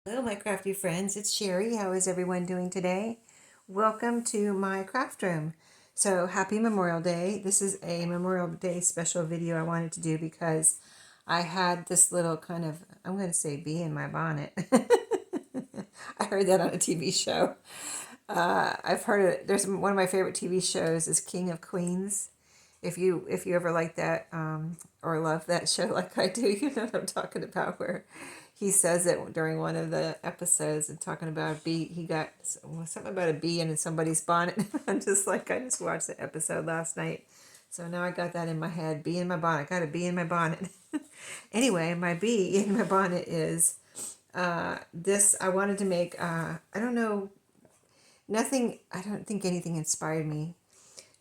Hello, my crafty friends. It's Sheree. How is everyone doing today? Welcome to my craft room. So, happy Memorial Day. This is a Memorial Day special video I wanted to do because I had this little kind of, I'm going to say bee in my bonnet. I heard that on a TV show. I've heard it. There's one of my favorite TV shows is King of Queens. If you ever like that or love that show like I do, you know what I'm talking about. Where he says it during one of the episodes and talking about a bee. He got something about a bee in somebody's bonnet. I'm just like, I just watched the episode last night, so now I got that in my head. Bee in my bonnet. Got a bee in my bonnet. Anyway, my bee in my bonnet is this. I wanted to make. I don't know. Nothing. I don't think anything inspired me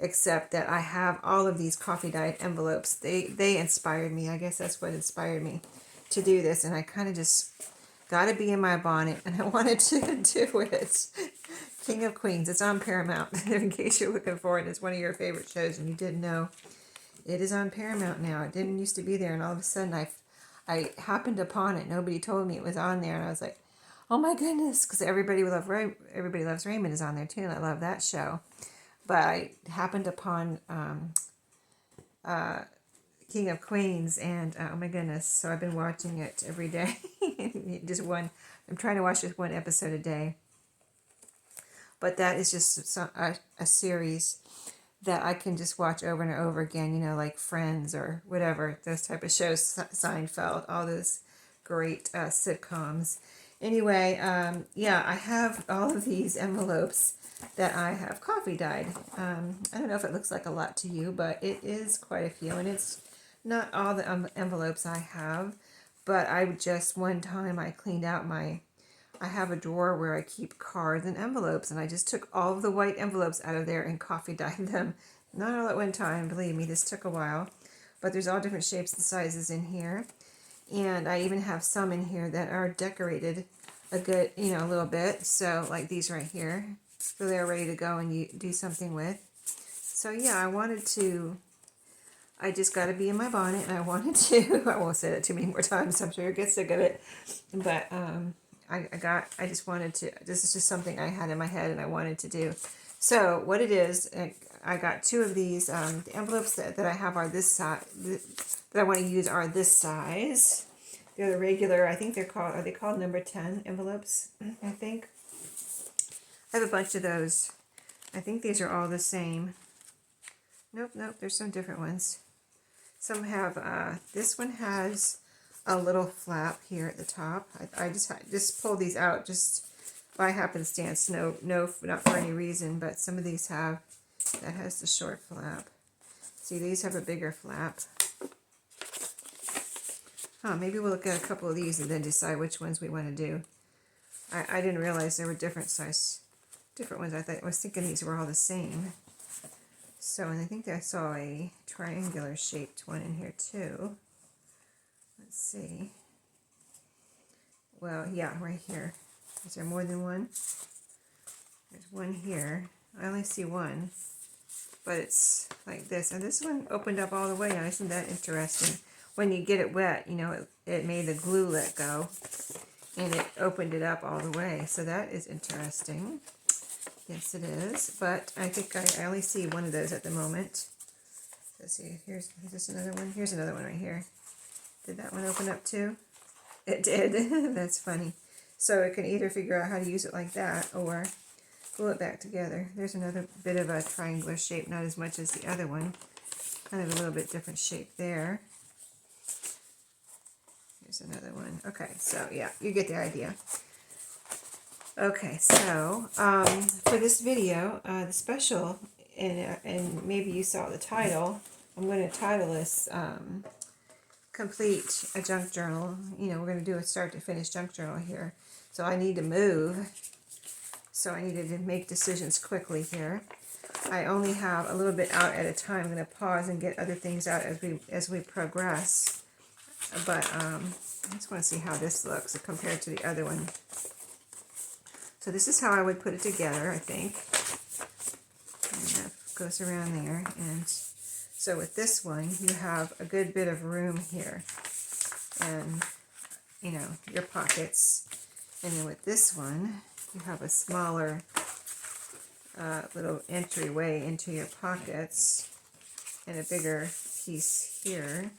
except that I have all of these coffee dyed envelopes. They inspired me. I guess that's what inspired me to do this. And I kind of just got to be in my bonnet and I wanted to do it. King of Queens. It's on Paramount. In case you're looking for it, it's one of your favorite shows and you didn't know. It is on Paramount now. It didn't used to be there, and all of a sudden I happened upon it. Nobody told me it was on there, and I was like, oh my goodness, because Everybody Loves Raymond is on there too, and I love that show. But I happened upon King of Queens, and oh my goodness, so I've been watching it every day. Just one. I'm trying to watch just one episode a day. But that is just a series that I can just watch over and over again, you know, like Friends or whatever, those type of shows, Seinfeld, all those great sitcoms. Anyway, yeah, I have all of these envelopes that I have coffee dyed. I don't know if it looks like a lot to you, but it is quite a few, and it's not all the envelopes I have, but one time I cleaned out I have a drawer where I keep cards and envelopes, and I just took all of the white envelopes out of there and coffee dyed them. Not all at one time, believe me, this took a while. But there's all different shapes and sizes in here. And I even have some in here that are decorated a good, a little bit. So, like these right here. So they're ready to go and you do something with. So, yeah, I just got to be in my bonnet, and I wanted to, I won't say that too many more times, I'm sure you'll get sick of it. But, I just wanted to, this is just something I had in my head and I wanted to do. So what it is, I got two of these, the envelopes that I have are this size, that I want to use are this size. They're the regular, I think are they called number 10 envelopes, I think. I have a bunch of those. I think these are all the same. Nope, there's some different ones. Some have, this one has a little flap here at the top. I just pulled these out just by happenstance. No, not for any reason, but some of these that has the short flap. See, these have a bigger flap. Maybe we'll look at a couple of these and then decide which ones we want to do. I didn't realize there were different ones. I was thinking these were all the same. So, and I think I saw a triangular shaped one in here too. Let's see. Well, yeah, right here. Is there more than one? There's one here. I only see one, but it's like this. And this one opened up all the way. Now, isn't that interesting? When you get it wet, it made the glue let go, and it opened it up all the way. So that is interesting. Yes, it is. But I think I only see one of those at the moment. Let's see. Is this another one? Here's another one right here. Did that one open up too? It did. That's funny. So it can either figure out how to use it like that or glue it back together. There's another bit of a triangular shape, not as much as the other one. Kind of a little bit different shape there. Here's another one. Okay, so yeah, you get the idea. Okay, so for this video, the special, and maybe you saw the title, I'm going to title this Complete a Junk Journal. We're going to do a start to finish junk journal here. So I need to move. So I needed to make decisions quickly here. I only have a little bit out at a time. I'm going to pause and get other things out as we progress. But I just want to see how this looks compared to the other one. So this is how I would put it together, I think. And that goes around there. And so with this one, you have a good bit of room here. And, your pockets. And then with this one, you have a smaller little entryway into your pockets and a bigger piece here.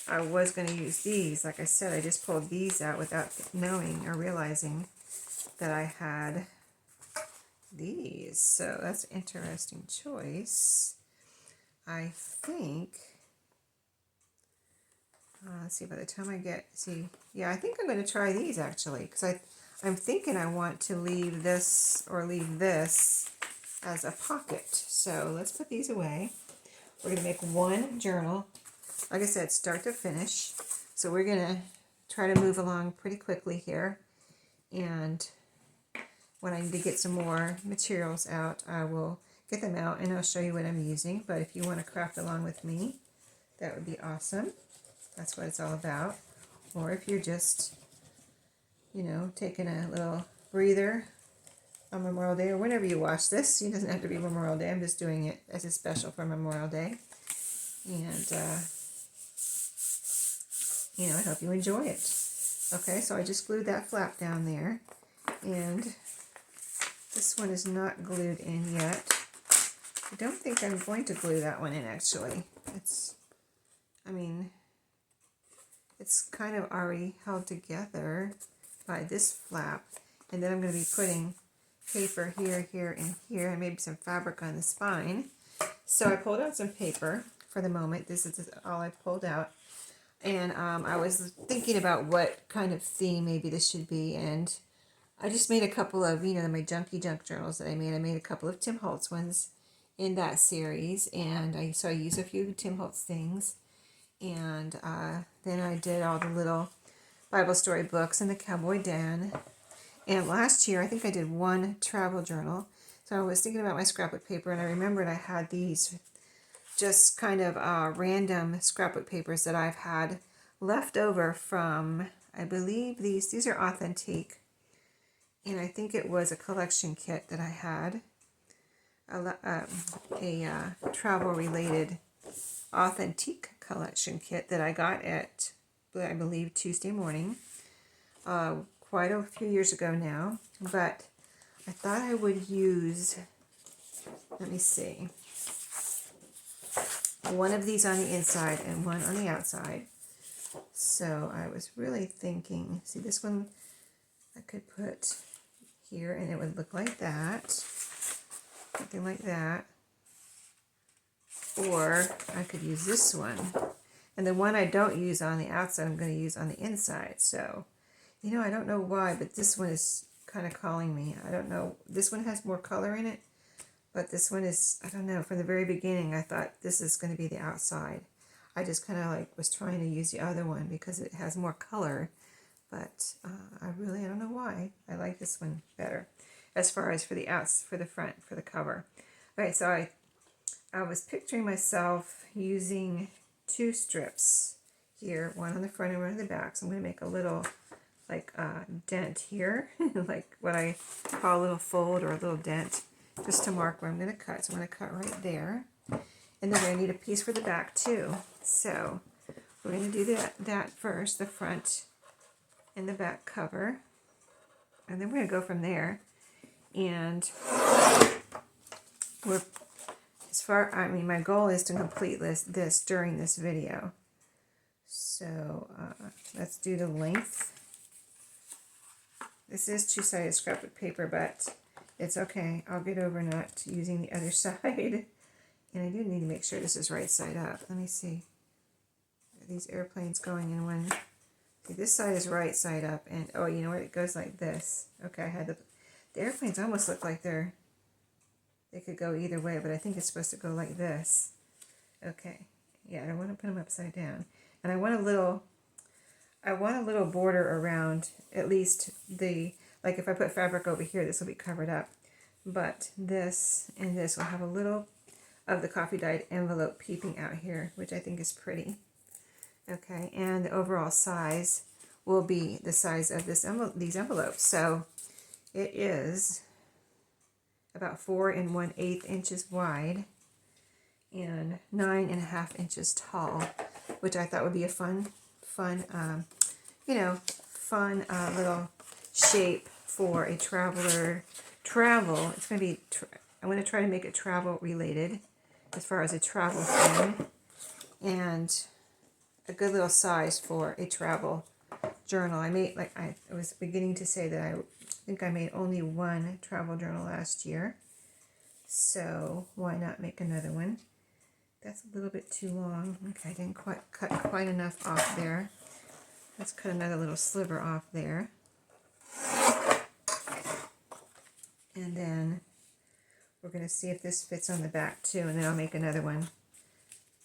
I was going to use these. Like I said, I just pulled these out without knowing or realizing that I had these. So that's an interesting choice. I think, let's see, by the time I get, yeah, I think I'm going to try these actually, because I'm thinking I want to leave this or leave this as a pocket. So let's put these away. We're going to make one journal, like I said, start to finish. So we're going to try to move along pretty quickly here. And when I need to get some more materials out, I will get them out and I'll show you what I'm using. But if you want to craft along with me, that would be awesome. That's what it's all about. Or if you're just, you know, taking a little breather on Memorial Day or whenever you watch this. It doesn't have to be Memorial Day. I'm just doing it as a special for Memorial Day. And, you know, I hope you enjoy it. Okay, so I just glued that flap down there. And this one is not glued in yet. I don't think I'm going to glue that one in actually. It's kind of already held together by this flap. And then I'm going to be putting paper here, here, and here, and maybe some fabric on the spine. So I pulled out some paper for the moment. This is all I pulled out. And I was thinking about what kind of theme maybe this should be. And I just made a couple of, you know, my junky junk journals that I made. I made a couple of Tim Holtz ones in that series. And I used a few Tim Holtz things. And then I did all the little Bible story books and the Cowboy Dan. And last year, I think I did one travel journal. So I was thinking about my scrapbook paper, and I remembered I had these just kind of random scrapbook papers that I've had left over from, I believe these are authentic. And I think it was a collection kit that I had, a travel-related authentic collection kit that I got at, I believe, Tuesday morning. Quite a few years ago now, but I thought I would use, let me see, one of these on the inside and one on the outside. So I was really thinking, see, this one I could put here and it would look like that, something like that. Or I could use this one. And the one I don't use on the outside, I'm going to use on the inside. So, you know, I don't know why, but this one is kind of calling me. I don't know. This one has more color in it, but this one is, I don't know. From the very beginning, I thought this is going to be the outside. I just kind of like was trying to use the other one because it has more color, but I don't know why. I like this one better as far as for the front, for the cover. Okay, so I was picturing myself using two strips here, one on the front and one on the back. So I'm going to make a little like dent here, like what I call a little fold or a little dent, just to mark where I'm going to cut. So I'm going to cut right there. And then we're going to need a piece for the back too. So we're going to do that first, the front and the back cover. And then we're going to go from there. And my goal is to complete this during this video. So let's do the length. This is two-sided scrapbook paper, but it's okay. I'll get over not using the other side. And I do need to make sure this is right side up. Let me see. Are these airplanes going in one? See, this side is right side up. And, oh, you know what? It goes like this. Okay, I had the airplanes almost look like they could go either way, but I think it's supposed to go like this. Okay. Yeah, I don't want to put them upside down. And I want a little border around at least like if I put fabric over here, this will be covered up. But this and this will have a little of the coffee dyed envelope peeping out here, which I think is pretty. Okay, and the overall size will be the size of these envelopes. So it is about 4 1/8 inches wide and 9 1/2 inches tall, which I thought would be a fun little shape for a traveler. Travel, it's going to be, I'm going to try to make it travel related as far as a travel thing. And a good little size for a travel journal. I made, like I was beginning to say that I think I made only one travel journal last year. So why not make another one? That's a little bit too long. Okay, I didn't quite cut quite enough off there. Let's cut another little sliver off there. And then we're going to see if this fits on the back too, and then I'll make another one.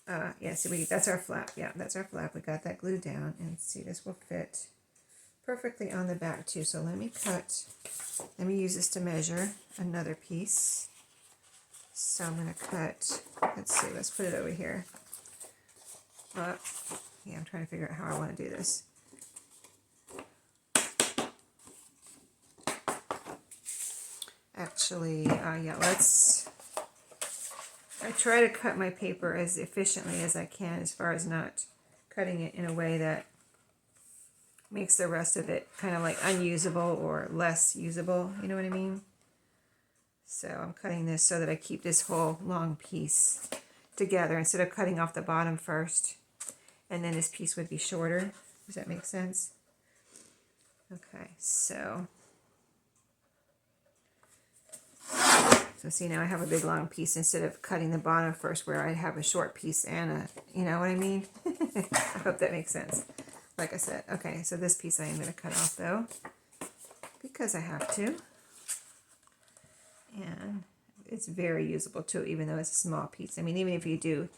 Yeah, see, that's our flap. Yeah, that's our flap. We got that glued down, and see, this will fit perfectly on the back too. So let me use this to measure another piece. So I'm going to cut, let's see, let's put it over here. Yeah, I'm trying to figure out how I want to do this. Actually, yeah, I try to cut my paper as efficiently as I can, as far as not cutting it in a way that makes the rest of it kind of like unusable or less usable, you know what I mean? So I'm cutting this so that I keep this whole long piece together instead of cutting off the bottom first, and then this piece would be shorter. Does that make sense? Okay, so see, now I have a big long piece instead of cutting the bottom first where I'd have a short piece and a, you know what I mean? I hope that makes sense. Like I said, okay, so this piece I am going to cut off though, because I have to. And it's very usable too, even though it's a small piece. I mean, even if you did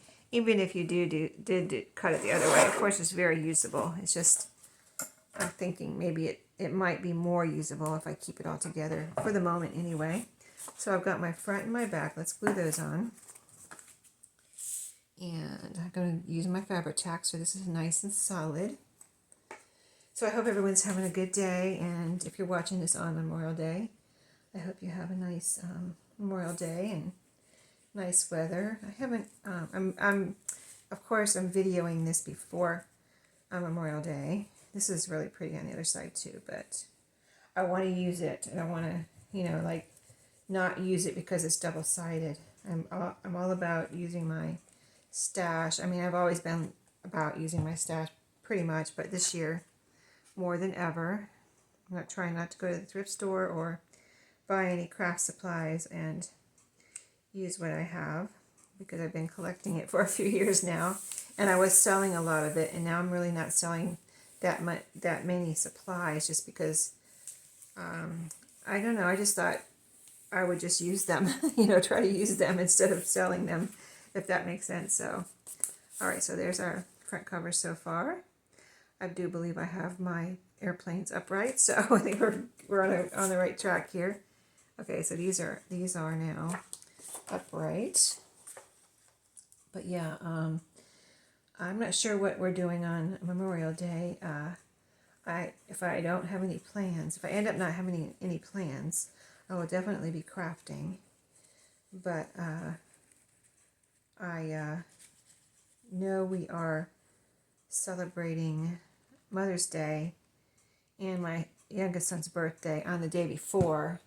cut it the other way, of course it's very usable. It's just, I'm thinking maybe it might be more usable if I keep it all together, for the moment anyway. So I've got my front and my back. Let's glue those on. And I'm going to use my fabric tack, so this is nice and solid. So I hope everyone's having a good day, and if you're watching this on Memorial Day, I hope you have a nice Memorial Day and nice weather. I haven't, of course, I'm videoing this before Memorial Day. This is really pretty on the other side too, but I want to use it, and I want to, you know, like, not use it because it's double-sided. I'm all about using my stash. I mean, I've always been about using my stash pretty much, but this year more than ever, I'm not trying not to go to the thrift store or buy any craft supplies and use what I have, because I've been collecting it for a few years now, and I was selling a lot of it, and now I'm really not selling that many supplies, just because I don't know, I just thought I would just use them, you know, try to use them instead of selling them, if that makes sense. So, all right, so there's our front cover so far. I do believe I have my airplanes upright, so I think we're on the right track here. Okay, so these are now upright. But yeah, I'm not sure what we're doing on Memorial Day. If I don't have any plans, if I end up not having any plans, I will definitely be crafting, but I know we are celebrating Mother's Day and my youngest son's birthday on the day before,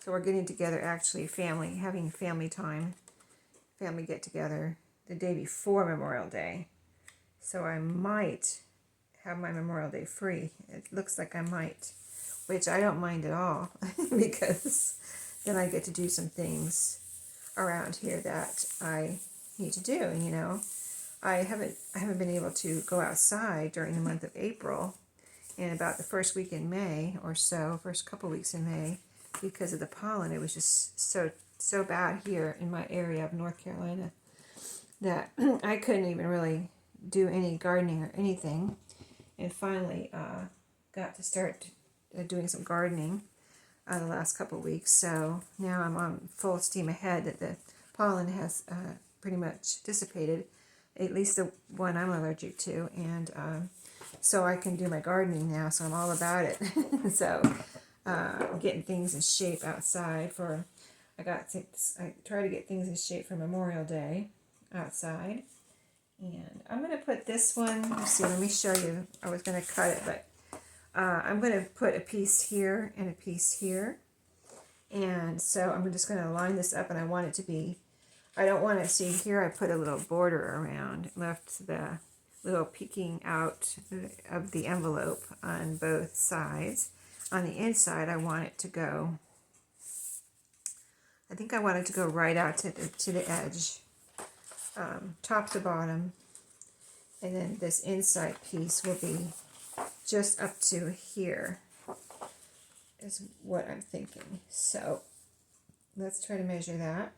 so we're getting together, actually having family time, family get-together the day before Memorial Day, so I might have my Memorial Day free. It looks like I might, which I don't mind at all, because then I get to do some things around here that I need to do. You know, I haven't been able to go outside during the month of April, and about the first week in May or so, first couple weeks in May, because of the pollen. It was just so bad here in my area of North Carolina that I couldn't even really do any gardening or anything, and finally got to start doing some gardening the last couple of weeks. So now I'm on full steam ahead that the pollen has pretty much dissipated, at least the one I'm allergic to, and so I can do my gardening now, so I'm all about it. So getting things in shape outside for, I try to get things in shape for Memorial Day outside. And I'm going to put this one, let's see, let me show you. I was going to cut it, but I'm going to put a piece here and a piece here. And so I'm just going to line this up, and I want it to be, I don't want to see here, I put a little border around, left the little peeking out of the envelope on both sides. On the inside, I want it to go, I think I want it to go right out to the edge, top to bottom. And then this inside piece will be just up to here, is what I'm thinking. So let's try to measure that.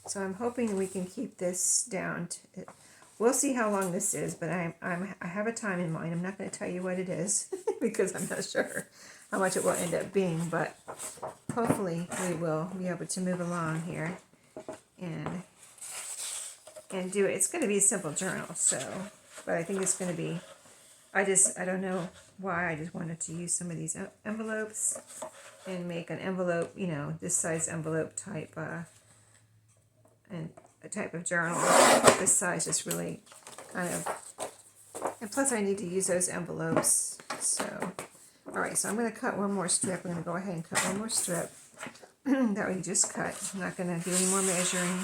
So I'm hoping we can keep this down to, we'll see how long this is, but I have a time in mind. I'm not going to tell you what it is because I'm not sure how much it will end up being, but hopefully we will be able to move along here and do it. It's going to be a simple journal, so, but I think it's going to be, I don't know why, I just wanted to use some of these envelopes and make an envelope, you know, this size envelope type, and a type of journal. This size is really kind of, and plus I need to use those envelopes. So, all right, so I'm going to cut one more strip. I'm going to go ahead and cut one more strip that we just cut. I'm not going to do any more measuring,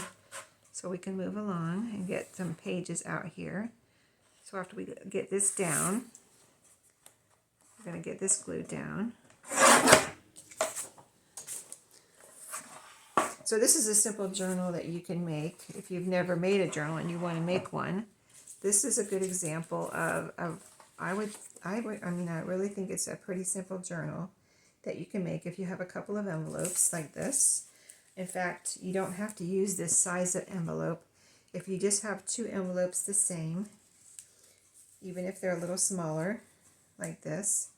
so we can move along and get some pages out here. So after we get this down, we're going to get this glued down. So this is a simple journal that you can make if you've never made a journal and you want to make one. This is a good example of I really think it's a pretty simple journal that you can make if you have a couple of envelopes like this. In fact, you don't have to use this size of envelope. If you just have two envelopes the same, even if they're a little smaller, like this,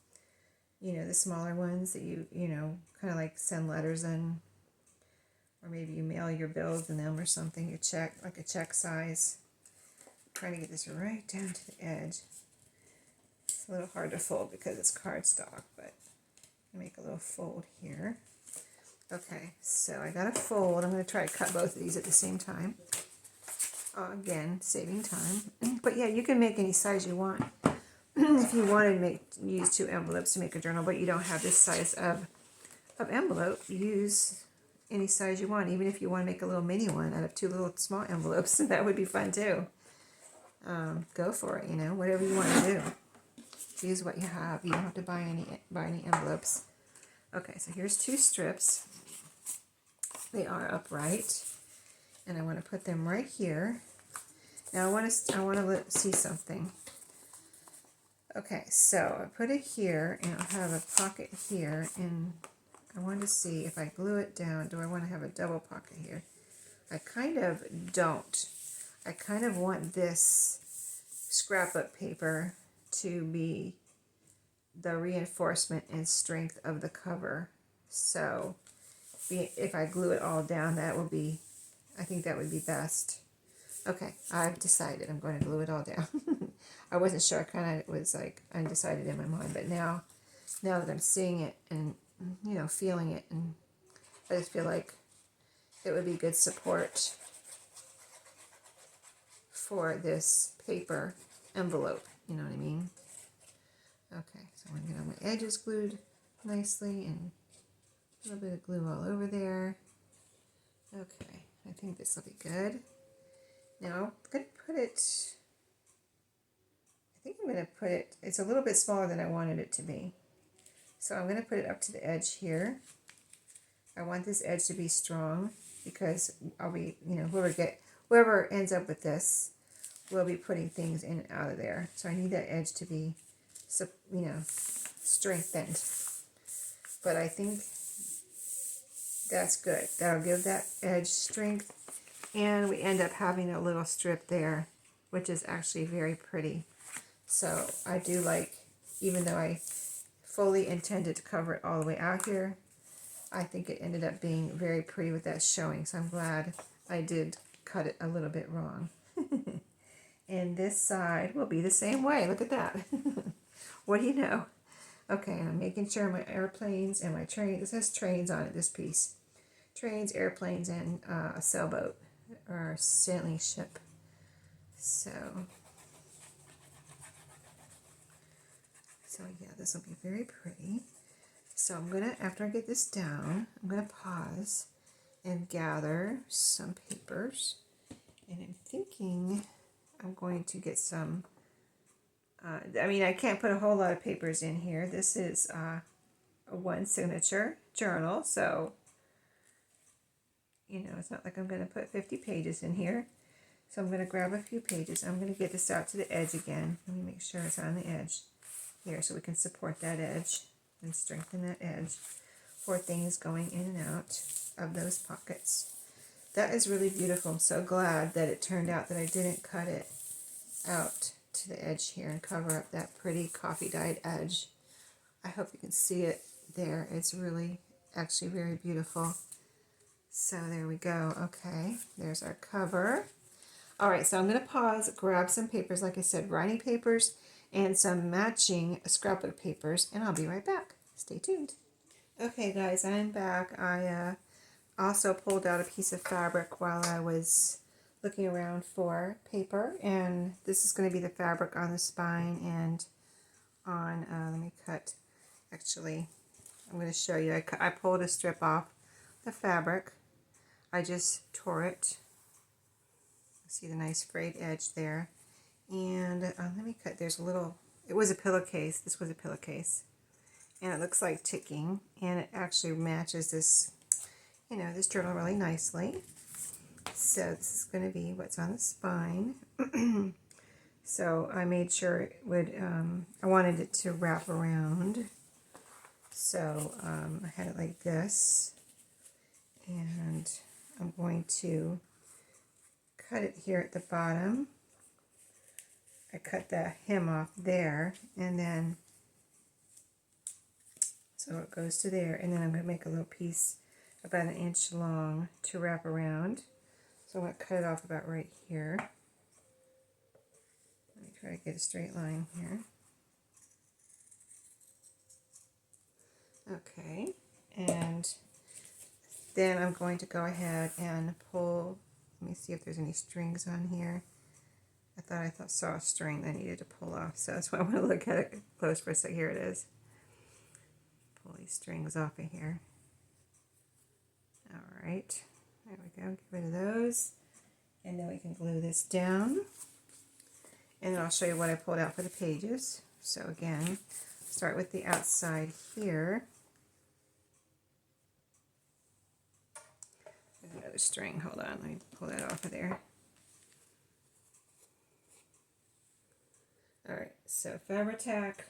you know, the smaller ones that you know, kind of like send letters in, or maybe you mail your bills in them or something, your check, like a check size. I'm trying to get this right down to the edge. It's a little hard to fold because it's cardstock, but I make a little fold here. Okay, so I got a fold. I'm going to try to cut both of these at the same time. Again, saving time. But yeah, you can make any size you want. If you wanted to use two envelopes to make a journal, but you don't have this size of envelope, use any size you want. Even if you want to make a little mini one out of two little small envelopes, that would be fun too. Go for it, you know, whatever you want to do. Use what you have. You don't have to buy any envelopes. Okay, so here's two strips. They are upright, and I want to put them right here. Now I want to see something. Okay, so I put it here, and I'll have a pocket here, and I want to see if I glue it down, do I want to have a double pocket here? I kind of don't. I kind of want this scrapbook paper to be the reinforcement and strength of the cover. So if I glue it all down, that will be, I think that would be best. Okay, I've decided I'm going to glue it all down. I wasn't sure, I kind of was like undecided in my mind, but now that I'm seeing it and, you know, feeling it, and I just feel like it would be good support for this paper envelope, you know what I mean? Okay, so I'm going to get all my edges glued nicely and a little bit of glue all over there. Okay, I think this will be good. Now I'm going to put it, I think I'm going to put it, it's a little bit smaller than I wanted it to be. So I'm going to put it up to the edge here. I want this edge to be strong because I'll be, you know, whoever ends up with this will be putting things in and out of there. So I need that edge to be, you know, strengthened. But I think that's good. That'll give that edge strength. And we end up having a little strip there, which is actually very pretty. So I do like, even though I fully intended to cover it all the way out here, I think it ended up being very pretty with that showing. So I'm glad I did cut it a little bit wrong. And this side will be the same way. Look at that. What do you know? Okay, and I'm making sure my airplanes and my train, this has trains on it, this piece. Trains, airplanes, and a sailboat or a sailing ship. So So yeah, this will be very pretty. So I'm gonna, after I get this down, I'm gonna pause and gather some papers. And I'm thinking I'm going to get some, I mean, I can't put a whole lot of papers in here. This is a one signature journal, so, you know, it's not like I'm gonna put 50 pages in here. So I'm gonna grab a few pages. I'm gonna get this out to the edge again. Let me make sure it's on the edge here so we can support that edge and strengthen that edge for things going in and out of those pockets. That is really beautiful. I'm so glad that it turned out that I didn't cut it out to the edge here and cover up that pretty coffee dyed edge. I hope you can see it there. It's really actually very beautiful. So there we go. Okay, there's our cover. All right, so I'm going to pause, grab some papers, like I said, writing papers and some matching scrapbook papers, and I'll be right back. Stay tuned. Okay, guys, I'm back. I also pulled out a piece of fabric while I was looking around for paper, and this is going to be the fabric on the spine and on, let me cut, actually, I'm going to show you. I pulled a strip off the fabric. I just tore it. See the nice frayed edge there. And let me cut, there's a little, it was a pillowcase. This was a pillowcase. And it looks like ticking, and it actually matches this, you know, this journal really nicely. So this is going to be what's on the spine. So I made sure it would, I wanted it to wrap around. So I had it like this, and I'm going to cut it here at the bottom. I cut the hem off there, and then so it goes to there, and then I'm going to make a little piece about 1 inch long to wrap around. So I'm going to cut it off about right here. Let me try to get a straight line here. Okay, and then I'm going to go ahead and pull, let me see if there's any strings on here. I saw a string that I needed to pull off, so that's why I want to look at it close for a sec. Here it is. Pull these strings off of here. All right, there we go. Get rid of those, and then we can glue this down. And then I'll show you what I pulled out for the pages. So again, start with the outside here. There's another string. Hold on, let me pull that off of there. All right, so Fabri-Tac.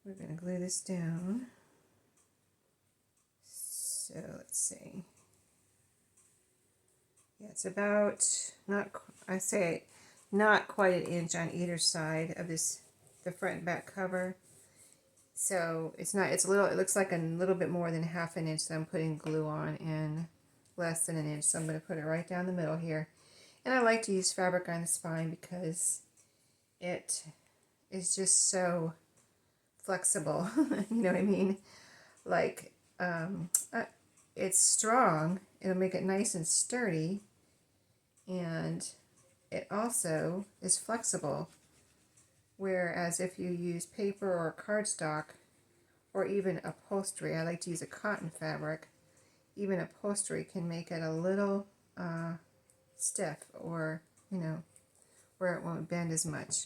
We're going to glue this down. So let's see. Yeah, it's about not quite 1 inch on either side of this, the front and back cover. So it's not. It's a little. It looks like a little bit more than 1/2 inch that I'm putting glue on, and less than 1 inch. So I'm going to put it right down the middle here. And I like to use fabric on the spine because it is just so flexible. You know what I mean? Like, it's strong. It'll make it nice and sturdy. And it also is flexible. Whereas if you use paper or cardstock, or even upholstery, I like to use a cotton fabric, even upholstery can make it a little stiff, or, you know, where it won't bend as much.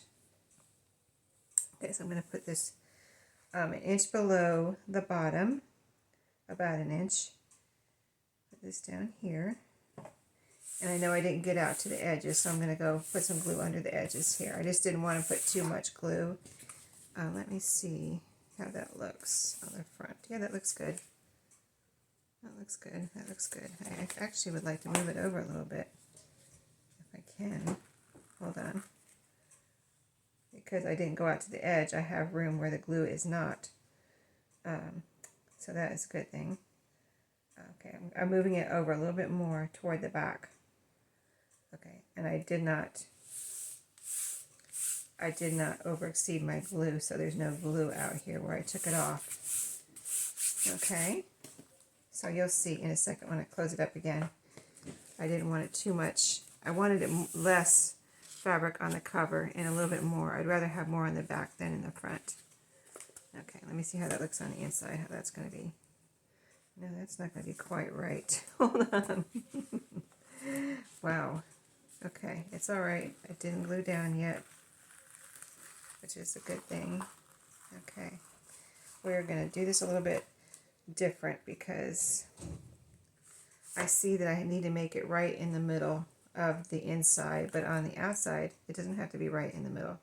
Okay, so I'm going to put this 1 inch below the bottom, about 1 inch. Put this down here. And I know I didn't get out to the edges, so I'm going to go put some glue under the edges here. I just didn't want to put too much glue. Let me see how that looks on the front. Yeah, that looks good. That looks good. That looks good. I actually would like to move it over a little bit, if I can. Hold on. Because I didn't go out to the edge, I have room where the glue is not. So that is a good thing. Okay, I'm moving it over a little bit more toward the back. Okay, and I did not over exceed my glue, so there's no glue out here where I took it off. Okay, so you'll see in a second when I close it up again. I didn't want it too much. I wanted it less fabric on the cover and a little bit more. I'd rather have more on the back than in the front. Okay, let me see how that looks on the inside, how that's going to be. No, that's not going to be quite right. Hold on. Wow. Okay, it's all right. It didn't glue down yet, which is a good thing. Okay, we're going to do this a little bit different because I see that I need to make it right in the middle of the inside, but on the outside, it doesn't have to be right in the middle.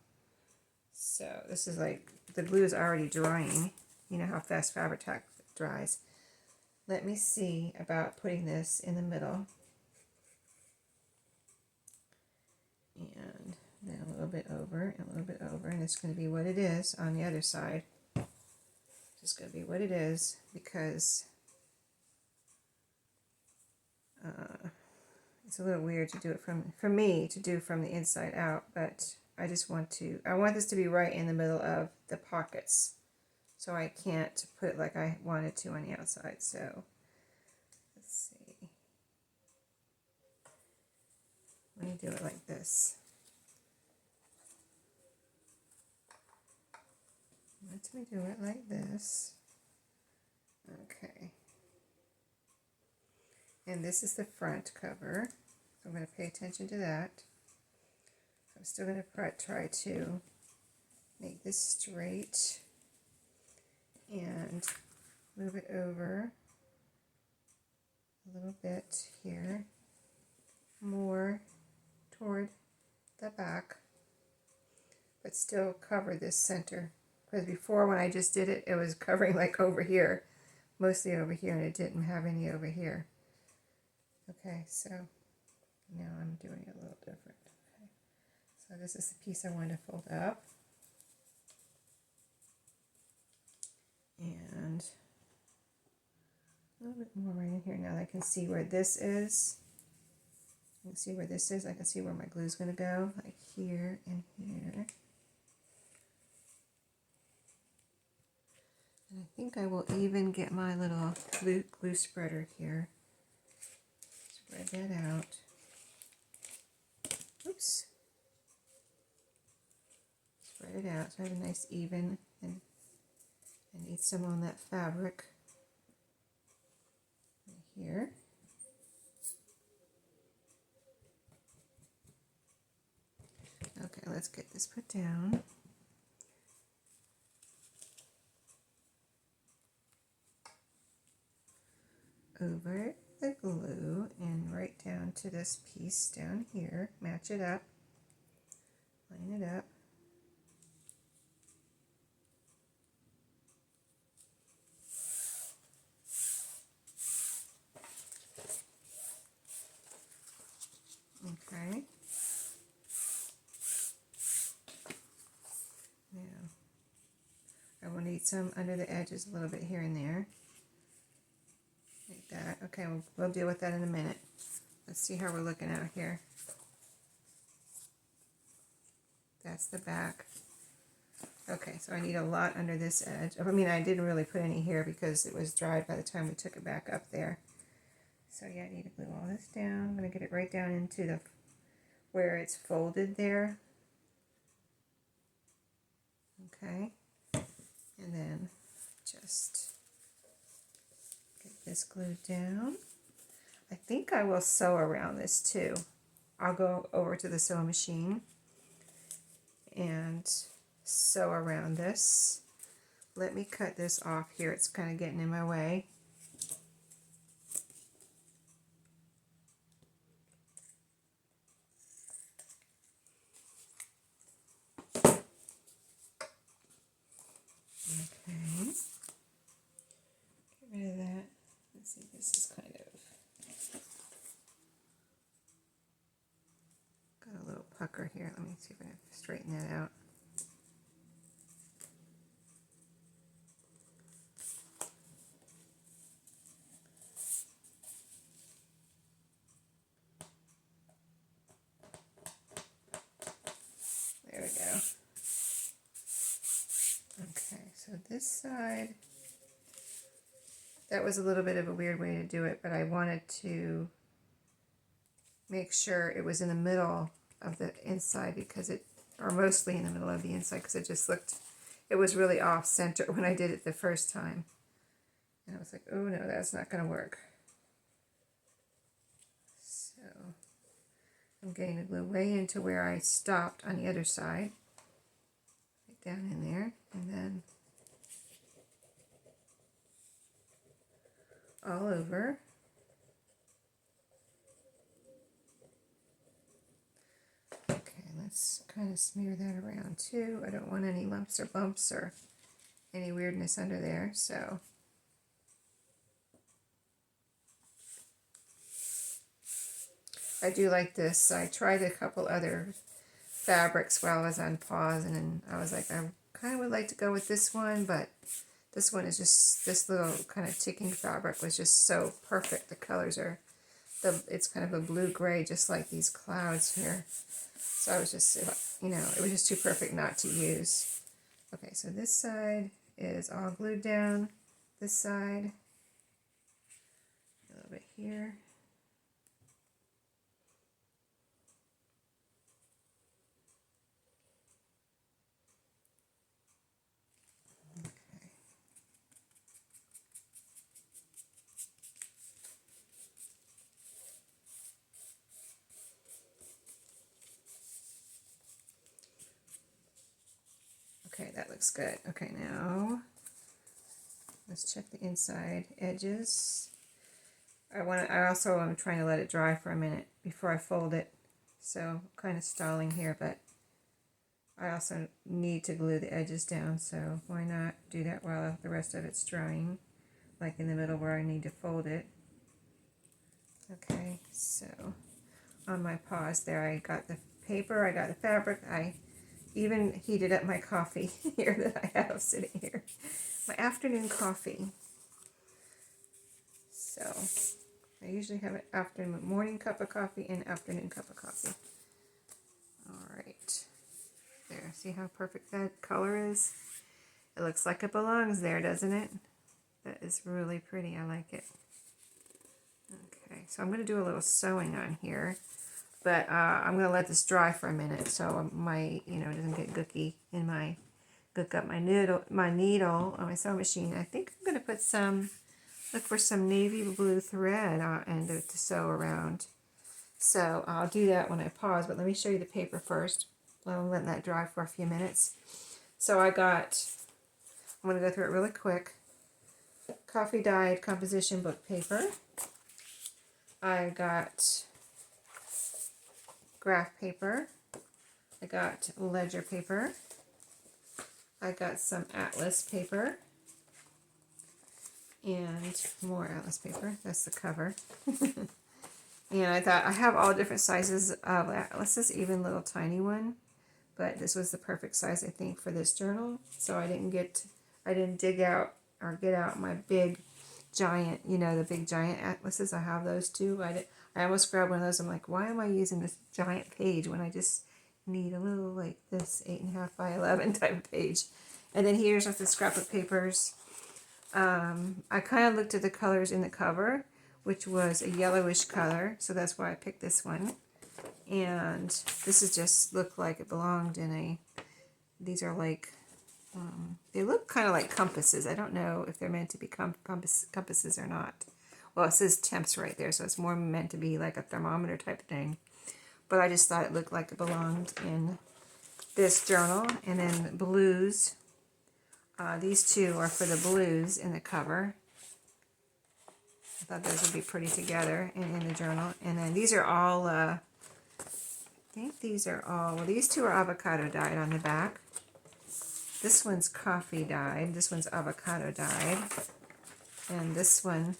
So this is like, the glue is already drying. You know how fast fabric tack dries. Let me see about putting this in the middle. And then a little bit over, and a little bit over, and it's going to be what it is on the other side. It's going to be what it is because it's a little weird to do it for me to do from the inside out, but I just want this to be right in the middle of the pockets. So I can't put it like I wanted to on the outside. So let's see. Let me do it like this. Let me do it like this. Okay. And this is the front cover. So I'm going to pay attention to that. I'm still going to try to make this straight and move it over a little bit here, more toward the back, but still cover this center. Because before when I just did it, it was covering like over here, mostly over here, and it didn't have any over here. Okay, so now I'm doing it a little different. Okay, so this is the piece I wanted to fold up. And a little bit more right in here. Now I can see where this is. I can see where this is. I can see where my glue is going to go, like here and here. And I think I will even get my little glue spreader here. Spread that out. Oops. Spread it out so I have a nice even, and I need some on that fabric right here. Okay, let's get this put down. Over the glue and right down to this piece down here. Match it up. Line it up. Okay. Now, I will need some under the edges a little bit here and there. Like that. Okay, we'll deal with that in a minute. Let's see how we're looking out here. That's the back. Okay, so I need a lot under this edge. I mean, I didn't really put any here because it was dried by the time we took it back up there. So yeah, I need to glue all this down. I'm going to get it right down into the where it's folded there. Okay, and then just get this glued down. I think I will sew around this too. I'll go over to the sewing machine and sew around this. Let me cut this off here. It's kind of getting in my way. Okay. Get rid of that. Let's see, this is kind of got a little pucker here. Let me see if I can straighten that out. There we go. Okay, so this side, that was a little bit of a weird way to do it, but I wanted to make sure it was in the middle of the inside because or mostly in the middle of the inside because it was really off center when I did it the first time. And I was like, oh no, that's not going to work. So I'm getting the glue way into where I stopped on the other side. Right down in there. And then all over. Okay, let's kind of smear that around too. I don't want any lumps or bumps or any weirdness under there, so. I do like this. I tried a couple other fabrics while I was on pause, and then I was like, I kind of would like to go with this one, but this one is just, this little kind of ticking fabric was just so perfect. The colors are, it's kind of a blue-gray, just like these clouds here. So I was just, you know, it was just too perfect not to use. Okay, so this side is all glued down. This side, a little bit here. Okay, that looks good. Okay, now let's check the inside edges. I also am trying to let it dry for a minute before I fold it. So I'm kind of stalling here, but I also need to glue the edges down, so why not do that while the rest of it's drying, like in the middle where I need to fold it. Okay, so on my pause there, I got the paper, I got the fabric, I even heated up my coffee here that I have sitting here. My afternoon coffee. So I usually have an afternoon, morning cup of coffee and afternoon cup of coffee. All right. There, see how perfect that color is? It looks like it belongs there, doesn't it? That is really pretty. I like it. Okay, so I'm going to do a little sewing on here. But I'm going to let this dry for a minute so my, you know, it doesn't get gooky in my, gook up my needle on my sewing machine. I think I'm going to put look for some navy blue thread and to sew around. So I'll do that when I pause, but let me show you the paper first. I'm letting that dry for a few minutes. So I'm going to go through it really quick. Coffee dyed composition book paper. I got graph paper. I got ledger paper. I got some atlas paper. And more atlas paper. That's the cover. And I thought I have all different sizes of atlases, even little tiny one. But this was the perfect size, I think, for this journal. So I didn't dig out or get out my big giant, you know, the big giant atlases. I have those too. I almost grabbed one of those. I'm like, why am I using this giant page when I just need a little like this 8.5 by 11 type of page? And then here's with the scrapbook papers. I kind of looked at the colors in the cover, which was a yellowish color, so that's why I picked this one. And this is just looked like it belonged in these are like, they look kind of like compasses. I don't know if they're meant to be compasses or not. Well, it says temps right there, so it's more meant to be like a thermometer type of thing. But I just thought it looked like it belonged in this journal. And then blues. These two are for the blues in the cover. I thought those would be pretty together in the journal. And then these are all, I think these are all, well, these two are avocado dyed on the back. This one's coffee dyed. This one's avocado dyed. And this one,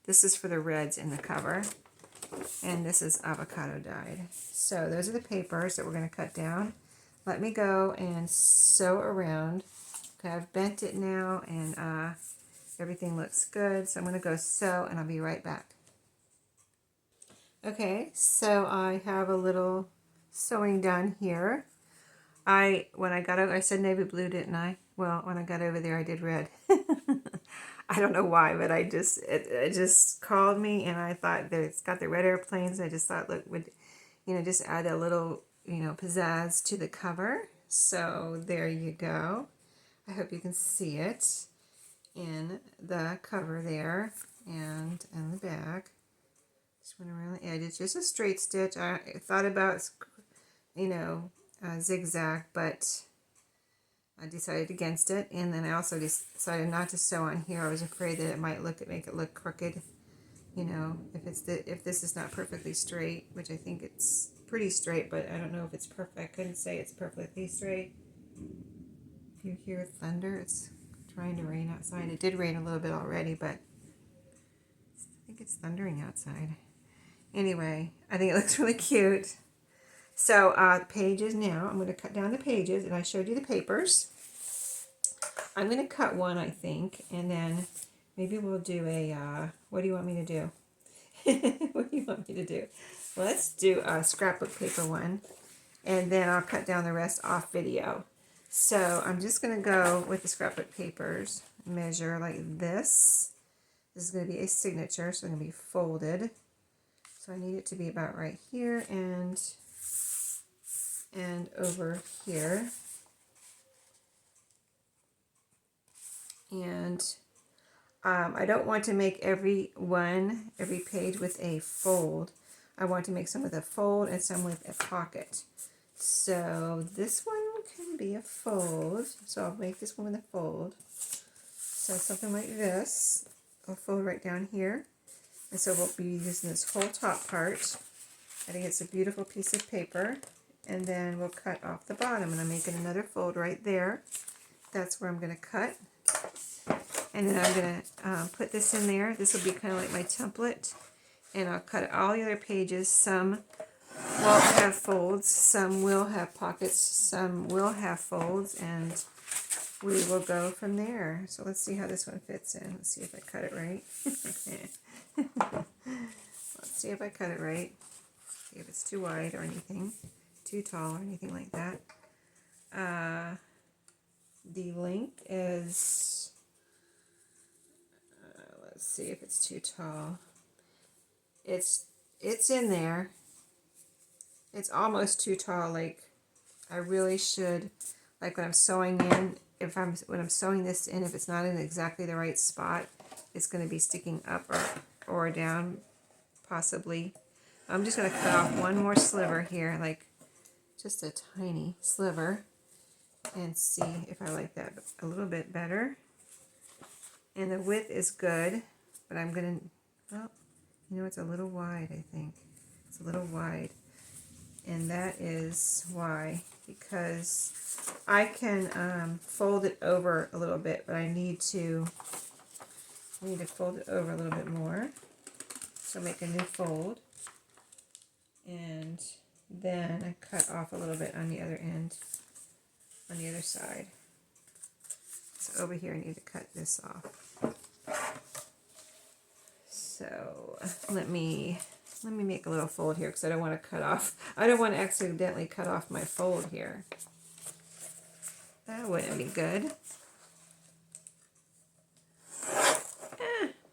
this is for the reds in the cover. And this is avocado dyed. So those are the papers that we're going to cut down. Let me go and sew around. Okay, I've bent it now and everything looks good. So I'm going to go sew and I'll be right back. Okay, so I have a little sewing done here. When I got over, I said navy blue, didn't I? Well, when I got over there, I did red. I don't know why, but it just called me, and I thought that it's got the red airplanes. I just thought, look, you know, just add a little, you know, pizzazz to the cover. So there you go. I hope you can see it in the cover there and in the back. Just went around the edge. It's just a straight stitch. I thought about, you know, zigzag, but I decided against it. And then I also decided not to sew on here. I was afraid that it might make it look crooked. You know, if this is not perfectly straight, which I think it's pretty straight, but I don't know if it's perfect. I couldn't say it's perfectly straight. If you hear thunder, it's trying to rain outside. It did rain a little bit already, but I think it's thundering outside. Anyway, I think it looks really cute. So pages now, I'm going to cut down the pages, and I showed you the papers. I'm going to cut one, I think, and then maybe we'll do a, what do you want me to do? What do you want me to do? Let's do a scrapbook paper one, and then I'll cut down the rest off video. So I'm just going to go with the scrapbook papers, measure like this. This is going to be a signature, so it's going to be folded. So I need it to be about right here and over here. And I don't want to make every page with a fold. I want to make some with a fold and some with a pocket. So this one can be a fold. So I'll make this one with a fold. So something like this. I'll fold right down here. And so we'll be using this whole top part. I think it's a beautiful piece of paper. And then we'll cut off the bottom. And I'm making another fold right there. That's where I'm going to cut. And then I'm going to put this in there. This will be kind of like my template. And I'll cut all the other pages. Some won't have folds. Some will have pockets. Some will have folds. And we will go from there. So let's see how this one fits in. Let's see if I cut it right. Let's see if I cut it right. See if it's too wide or anything. Too tall or anything like that. The length is, let's see if it's too tall. It's in there. It's almost too tall. Like I really should, like when I'm sewing in, when I'm sewing this in, if it's not in exactly the right spot, it's going to be sticking up or down, possibly. I'm just going to cut off one more sliver here, like just a tiny sliver, and see if I like that a little bit better. And the width is good, but I'm going to, well, you know, it's a little wide, I think. It's a little wide. And that is why, because I can fold it over a little bit, but I need to fold it over a little bit more. So make a new fold. And then I cut off a little bit on the other end, on the other side. So over here I need to cut this off. So let me make a little fold here because I don't want to cut off. I don't want to accidentally cut off my fold here. That wouldn't be good.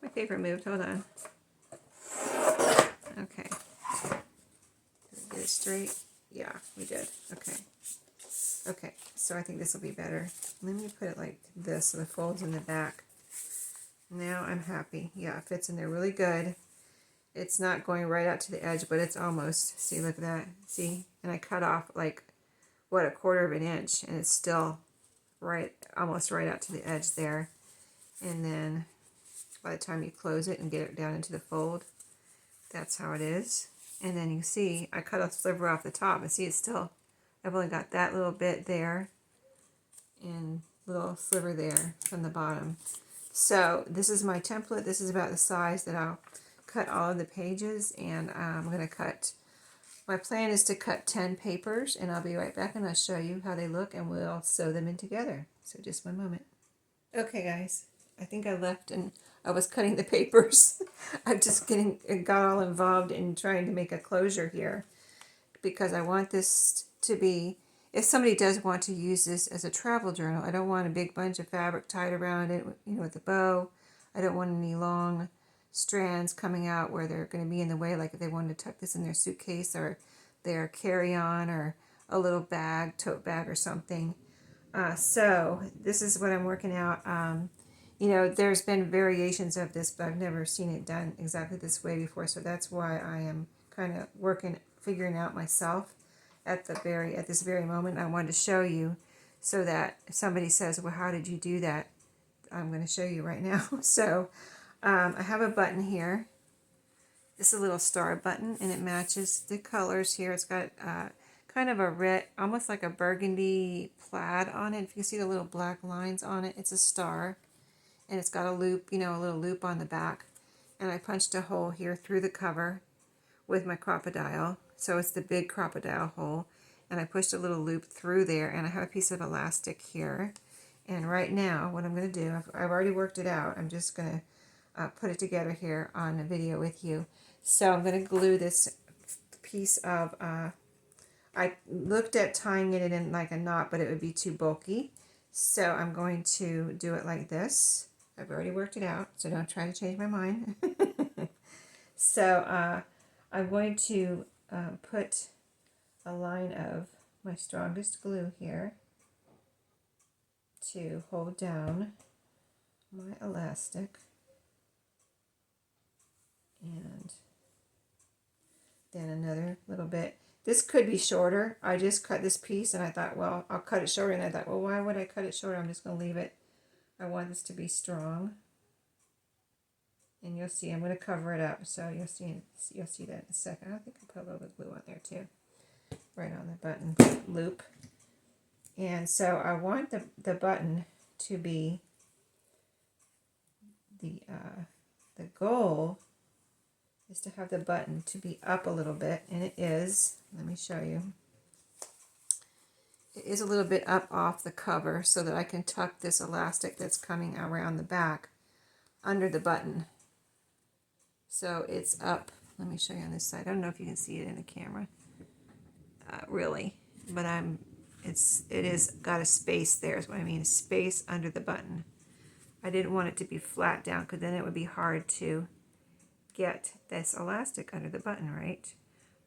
My paper moved. Hold on. Okay. Did we get it straight? Yeah, we did. Okay. Okay, so I think this will be better. Let me put it like this so the fold's in the back. Now I'm happy. Yeah, it fits in there really good. It's not going right out to the edge, but it's almost. See, look at that. See? And I cut off like, what, 1/4 of an inch, and it's still right, almost right out to the edge there. And then by the time you close it and get it down into the fold, that's how it is. And then you see, I cut a sliver off the top, and see, it's still, I've only got that little bit there and little sliver there from the bottom. So this is my template. This is about the size that I'll cut all of the pages, and I'm going to cut, my plan is to cut 10 papers, and I'll be right back and I'll show you how they look, and we'll sew them in together. So just one moment. Okay guys, I think I left and I was cutting the papers. I'm just got all involved in trying to make a closure here, because I want this to be, if somebody does want to use this as a travel journal, I don't want a big bunch of fabric tied around it, you know, with a bow. I don't want any long strands coming out where they're going to be in the way, like if they wanted to tuck this in their suitcase or their carry-on or a little bag, tote bag or something. So this is what I'm working out. You know, there's been variations of this, but I've never seen it done exactly this way before. So that's why I am kind of figuring out myself at this very moment. I wanted to show you so that if somebody says, well, how did you do that? I'm going to show you right now. So I have a button here. This is a little star button, and it matches the colors here. It's got kind of a red, almost like a burgundy plaid on it. If you see the little black lines on it, it's a star. And it's got a loop, you know, a little loop on the back. And I punched a hole here through the cover with my crocodile. So it's the big crocodile hole. And I pushed a little loop through there, and I have a piece of elastic here. And right now, what I'm going to do, I've already worked it out. I'm just going to put it together here on a video with you. So I'm going to glue this piece of, I looked at tying it in like a knot, but it would be too bulky. So I'm going to do it like this. I've already worked it out, so don't try to change my mind. So I'm going to put a line of my strongest glue here to hold down my elastic. And then another little bit. This could be shorter. I just cut this piece and I thought, well, I'll cut it shorter. And I thought, well, why would I cut it shorter? I'm just going to leave it. I want this to be strong. And you'll see, I'm going to cover it up. So you'll see that in a second. I think I put a little bit of glue on there too. Right on the button loop. And so I want the button to be, the goal is to have the button to be up a little bit, and it is. Let me show you. It is a little bit up off the cover so that I can tuck this elastic that's coming around the back under the button. So it's up. Let me show you on this side. I don't know if you can see it in the camera, really, but it is got a space there is what I mean, a space under the button. I didn't want it to be flat down because then it would be hard to get this elastic under the button, right?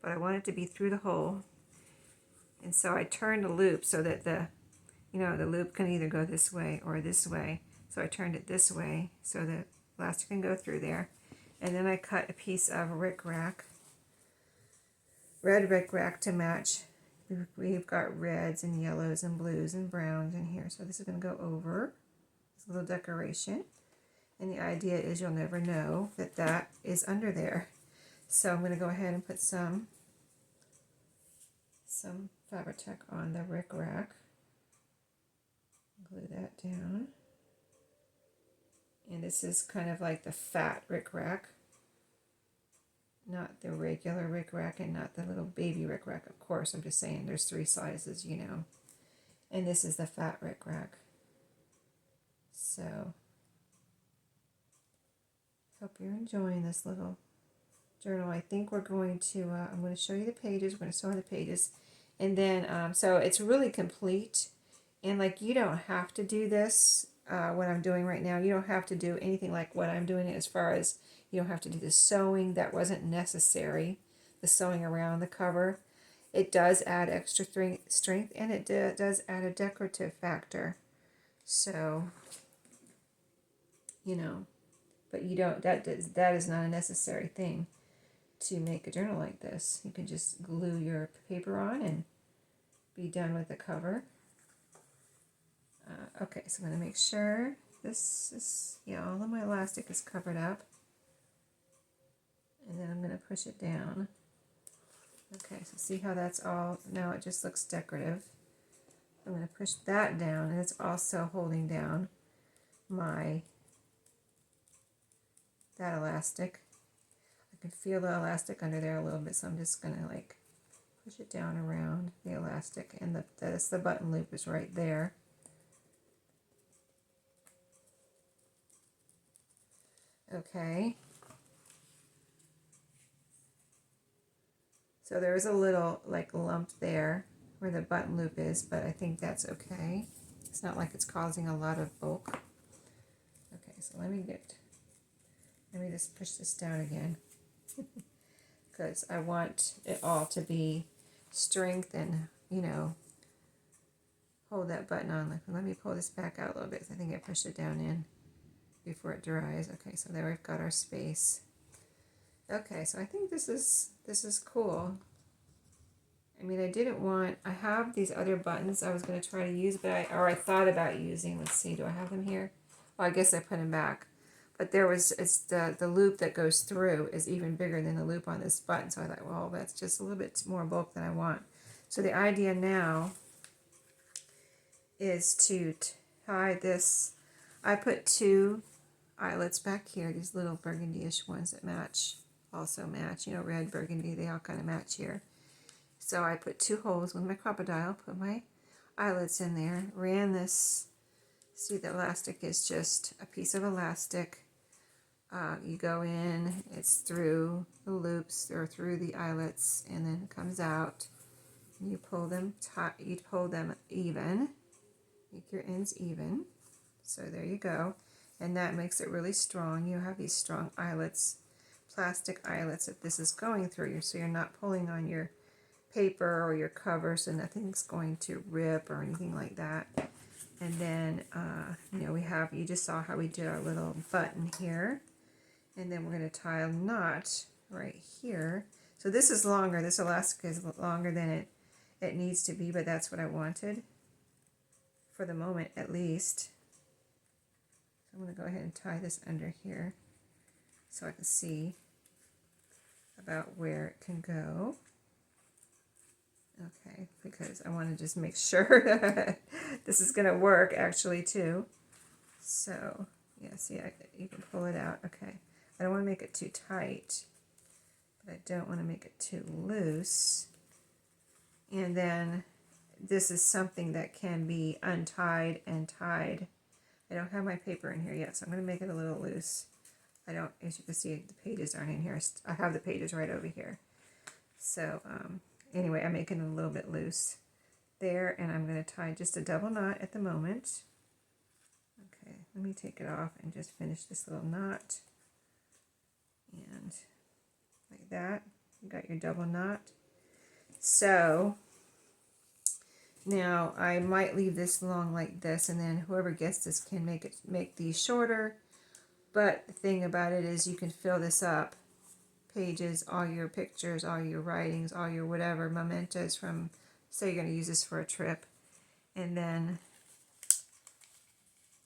But I want it to be through the hole. And so I turned the loop so that the loop can either go this way or this way. So I turned it this way so the elastic can go through there. And then I cut a piece of rickrack, red rickrack to match. We've got reds and yellows and blues and browns in here. So this is going to go over. It's a little decoration. And the idea is you'll never know that that is under there. So I'm going to go ahead and put some Fabri-Tac on the rickrack. Glue that down. And this is kind of like the fat rickrack, not the regular rickrack and not the little baby rickrack. Of course, I'm just saying there's 3 sizes, you know. And this is the fat rickrack. So hope you're enjoying this little journal. I think we're going to, I'm going to show you the pages. We're going to sew on the pages. And then, so it's really complete. And like, you don't have to do this, what I'm doing right now. You don't have to do anything like what I'm doing as far as, you don't have to do the sewing. That wasn't necessary, the sewing around the cover. It does add extra strength, and it does add a decorative factor. So, you know, but you don't, that is not a necessary thing to make a journal like this. You can just glue your paper on and be done with the cover. Okay, so I'm going to make sure this is, yeah, all of my elastic is covered up. And then I'm going to push it down. Okay, so see how that's all, now it just looks decorative. I'm going to push that down, and it's also holding down that elastic. I can feel the elastic under there a little bit, so I'm just going to like push it down around the elastic, and the button loop is right there. Okay. So there is a little like lump there where the button loop is, but I think that's okay. It's not like it's causing a lot of bulk. Okay, so let me just push this down again because I want it all to be strength and, you know, hold that button on. Let me pull this back out a little bit. I think I pushed it down in before it dries. Okay, so there we've got our space. Okay, so I think this is cool. I mean, I have these other buttons I was going to try to use, but I thought about using. Let's see, do I have them here? Well, I guess I put them back. But it's the loop that goes through is even bigger than the loop on this button. So I thought, well, that's just a little bit more bulk than I want. So the idea now is to tie this. I put 2 eyelets back here, these little burgundy-ish ones that also match, you know, red, burgundy, they all kind of match here. So I put 2 holes with my crocodile, put my eyelets in there, ran this, see the elastic is just a piece of elastic. You go in, it's through the loops or through the eyelets, and then it comes out. You pull them tight, you pull them even, make your ends even. So there you go. And that makes it really strong. You have these strong eyelets, plastic eyelets that this is going through you, so you're not pulling on your paper or your cover, so nothing's going to rip or anything like that. And then, you know, you just saw how we did our little button here. And then we're going to tie a knot right here. So this is longer, this elastic is longer than it needs to be, but that's what I wanted for the moment at least. So I'm going to go ahead and tie this under here so I can see about where it can go. Okay, because I want to just make sure that this is going to work actually too. So, yeah, see, you can pull it out. Okay, I don't want to make it too tight, but I don't want to make it too loose. And then this is something that can be untied and tied. I don't have my paper in here yet, so I'm going to make it a little loose. As you can see, the pages aren't in here. I have the pages right over here. So, anyway, I'm making it a little bit loose there, and I'm going to tie just a double knot at the moment. Okay, let me take it off and just finish this little knot. And like that, you got your double knot. So now I might leave this long like this, and then whoever gets this can make these shorter. But the thing about it is you can fill this up. Pages, all your pictures, all your writings, all your whatever, mementos from, say you're going to use this for a trip. And then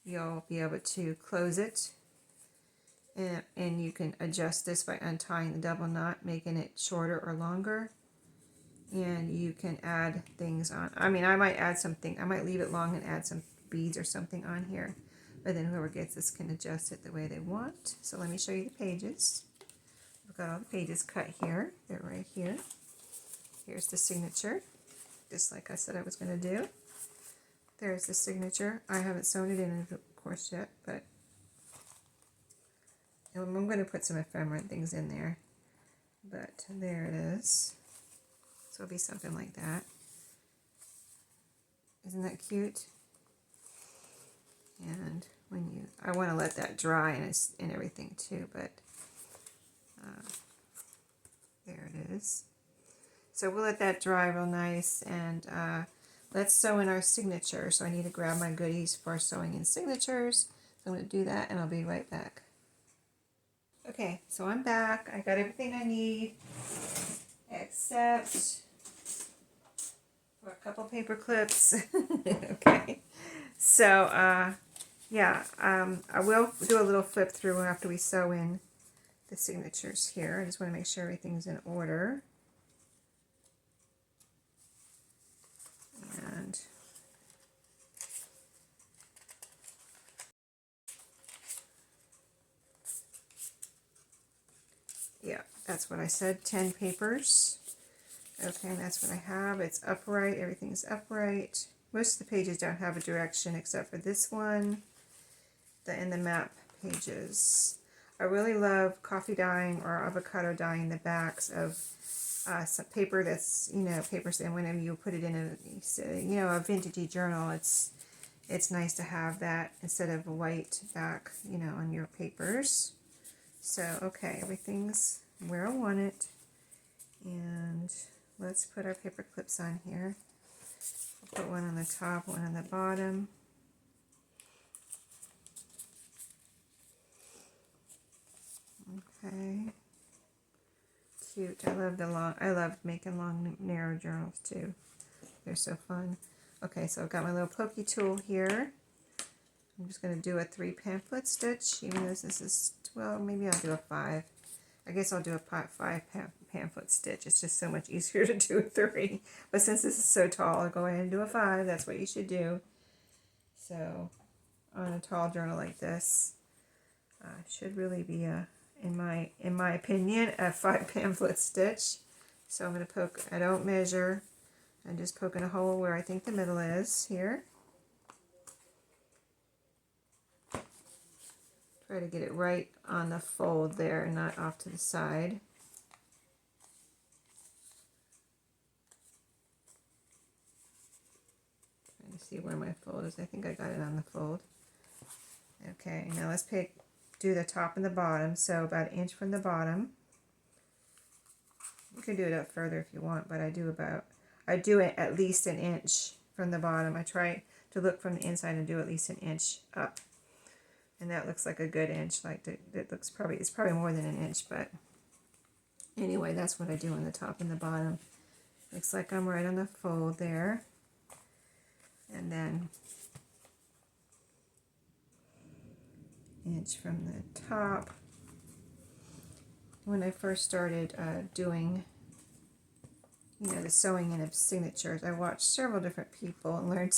you'll be able to close it. And you can adjust this by untying the double knot, making it shorter or longer. And you can add things on. I mean, I might add something. I might leave it long and add some beads or something on here. But then whoever gets this can adjust it the way they want. So let me show you the pages. I've got all the pages cut here. They're right here. Here's the signature, just like I said I was going to do. There's the signature. I haven't sewn it in, of course, yet, but I'm going to put some ephemeral things in there. But there it is. So it'll be something like that. Isn't that cute? And I want to let that dry and everything too, but there it is. So we'll let that dry real nice, and let's sew in our signature. So I need to grab my goodies for sewing in signatures. So I'm going to do that, and I'll be right back. Okay, so I'm back. I got everything I need, except for a couple paper clips. Okay, so yeah, I will do a little flip through after we sew in the signatures here. I just want to make sure everything's in order. And yeah, that's what I said, 10 papers. Okay, and that's what I have. It's upright, everything's upright. Most of the pages don't have a direction except for this one, and the map pages. I really love coffee dyeing or avocado dyeing the backs of some paper that's, you know, papers, and whenever you put it in a vintagey journal, it's nice to have that instead of a white back, you know, on your papers. So, okay, everything's where I want it. And let's put our paper clips on here. I'll put one on the top, one on the bottom. Okay. Cute. I love making long, narrow journals too. They're so fun. Okay, so I've got my little pokey tool here. I'm just going to do a 3 pamphlet stitch, even though this is, well, maybe I'll do a 5. I guess I'll do a 5 pamphlet stitch. It's just so much easier to do a 3. But since this is so tall, I'll go ahead and do a 5. That's what you should do. So on a tall journal like this, should really be a, in my opinion, a 5 pamphlet stitch. So I'm going to poke. I don't measure. I'm just poking a hole where I think the middle is here. Try to get it right on the fold there, not off to the side. Trying to see where my fold is. I think I got it on the fold. Okay, now let's do the top and the bottom. So about 1 inch from the bottom. You can do it up further if you want, but I do it at least 1 inch from the bottom. I try to look from the inside and do at least 1 inch up. And that looks like a good inch. It's probably more than 1 inch, but anyway, that's what I do on the top and the bottom. Looks like I'm right on the fold there. And then 1 inch from the top. When I first started doing, the sewing in of signatures, I watched several different people and learned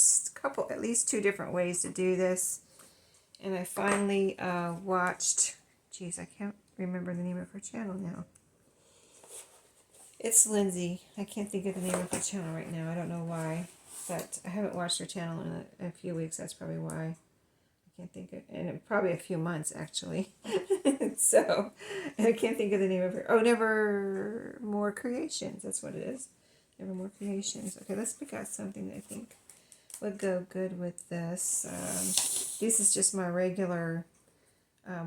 at least 2 different ways to do this. And I finally watched, geez, I can't remember the name of her channel now. It's Lindsay. I can't think of the name of her channel right now. I don't know why, but I haven't watched her channel in a few weeks. That's probably why. I can't think of, and probably a few months actually. So, and I can't think of the name of her. Oh, Nevermore Creations. That's what it is. Nevermore Creations. Okay, let's pick out something that I think would go good with this. This is just my regular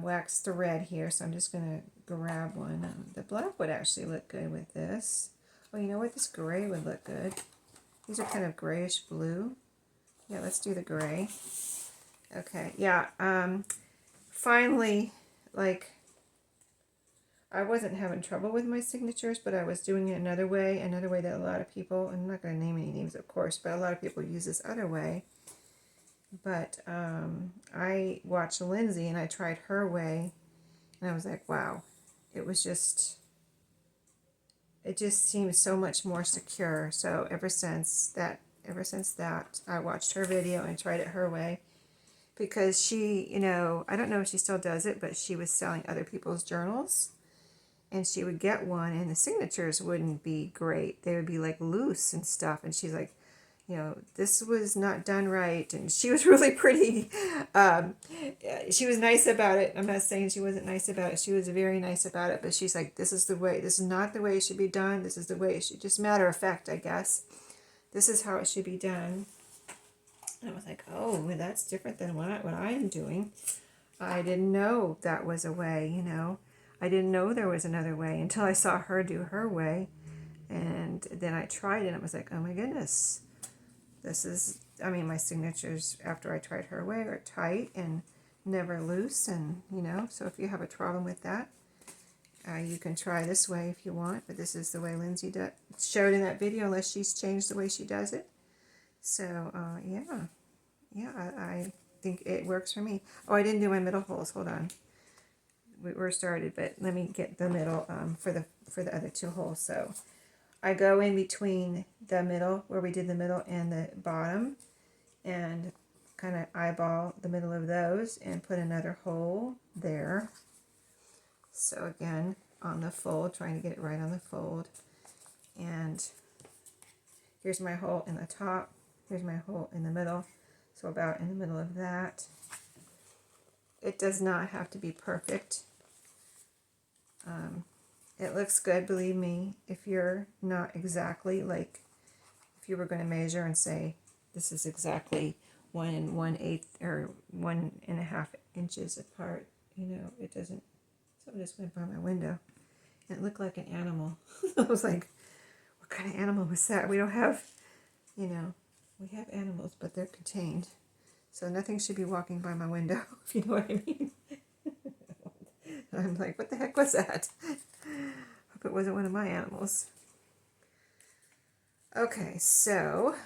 wax thread here, so I'm just going to grab one. The black would actually look good with this. Oh, you know what? This gray would look good. These are kind of grayish blue. Yeah, let's do the gray. Okay, yeah. Finally, I wasn't having trouble with my signatures, but I was doing it another way that a lot of people, I'm not going to name any names, of course, but a lot of people use this other way. But I watched Lindsay and I tried her way, and I was like, wow, it just seems so much more secure. So ever since that, I watched her video and tried it her way, because she, I don't know if she still does it, but she was selling other people's journals. And she would get one, and the signatures wouldn't be great. They would be loose and stuff. And she's like, this was not done right. And she was really pretty. She was nice about it. I'm not saying she wasn't nice about it. She was very nice about it. But she's like, this is the way. This is not the way it should be done. This is the way it should. Just matter of fact, I guess. This is how it should be done. And I was like, oh, well, that's different than what I am doing. I didn't know that was a way, I didn't know there was another way until I saw her do her way. And then I tried it and I was like, oh my goodness. This is, my signatures after I tried her way are tight and never loose. And, so if you have a problem with that, you can try this way if you want. But this is the way Lindsay showed in that video, unless she's changed the way she does it. So, yeah, I think it works for me. Oh, I didn't do my middle holes. Hold on. We're started, but let me get the middle for the other 2 holes. So I go in between the middle, where we did the middle and the bottom, and kind of eyeball the middle of those and put another hole there. So again, on the fold, trying to get it right on the fold. And here's my hole in the top. Here's my hole in the middle. So about in the middle of that. It does not have to be perfect. It looks good, believe me, if you're not exactly if you were going to measure and say, this is exactly 1 1/8 or 1.5 inches apart. It doesn't. Something just went by my window. And it looked like an animal. I was like, what what kind of animal was that? We don't have, you know, we have animals, but they're contained. So nothing should be walking by my window, if you know what I mean. I'm like, what the heck was that? Hope it wasn't one of my animals. Okay, so